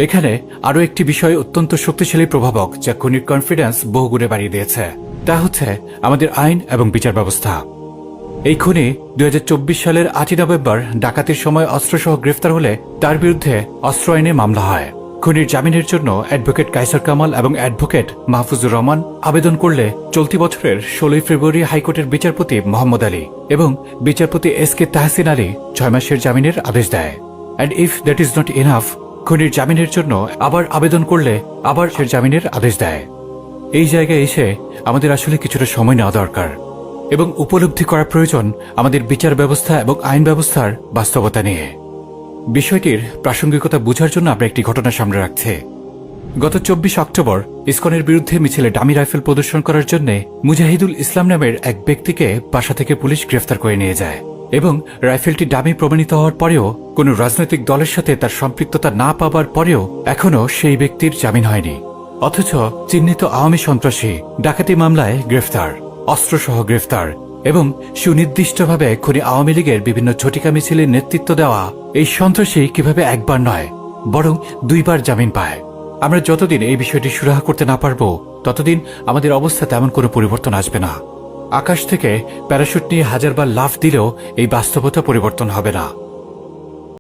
এখানে আরও একটি বিষয় অত্যন্ত শক্তিশালী প্রভাবক যা খুনির কনফিডেন্স বহুগুণে বাড়িয়ে দিয়েছে, তা হচ্ছে আমাদের আইন এবং বিচার ব্যবস্থা। এই খুনি 2024 সালের 8 নভেম্বর ডাকাতির সময় অস্ত্রসহ গ্রেফতার হলে তার বিরুদ্ধে অস্ত্র আইনে মামলা হয়। খুনির জামিনের জন্য অ্যাডভোকেট কায়সার কামাল এবং অ্যাডভোকেট মাহফুজুর রহমান আবেদন করলে চলতি বছরের 16 ফেব্রুয়ারি হাইকোর্টের বিচারপতি মোহাম্মদ আলী এবং বিচারপতি SK তাহসিন আলী 6 মাসের জামিনের আদেশ দেয়। And if that is not enough, খুনির জামিনের জন্য আবার আবেদন করলে আবার সে জামিনের আদেশ দেয়। এই জায়গায় এসে আমাদের আসলে কিছুটা সময় নেওয়া দরকার এবং উপলব্ধি করা প্রয়োজন আমাদের বিচার ব্যবস্থা এবং আইন ব্যবস্থার বাস্তবতা নিয়ে। বিষয়টির প্রাসঙ্গিকতা বোঝার জন্য আমরা একটি ঘটনা সামনে রাখছি। গত 24 অক্টোবর ইসকনের বিরুদ্ধে মিছিলে ডামি রাইফেল প্রদর্শন করার জন্য মুজাহিদুল ইসলাম নামের এক ব্যক্তিকে বাসা থেকে পুলিশ গ্রেফতার করে নিয়ে যায় এবং রাইফেলটি ডামি প্রমাণিত হওয়ার পরেও কোনো রাজনৈতিক দলের সাথে তার সম্পৃক্ততা না পাবার পরেও এখনও সেই ব্যক্তির জামিন হয়নি। অথচ চিহ্নিত আওয়ামী সন্ত্রাসী ডাকাতি মামলায় গ্রেফতার, অস্ত্রসহ গ্রেফতার এবং সুনির্দিষ্টভাবে খুনি আওয়ামী লীগের বিভিন্ন ঝটিকা মিছিলের নেতৃত্ব দেওয়া এই সন্ত্রাসী কিভাবে একবার নয় বরং 2 বার জামিন পায়। আমরা যতদিন এই বিষয়টি সুরাহা করতে না পারব ততদিন আমাদের অবস্থা তেমন কোনো পরিবর্তন আসবে না। আকাশ থেকে প্যারাশুট নিয়ে 1000 বার লাফ দিলেও এই বাস্তবতা পরিবর্তন হবে না।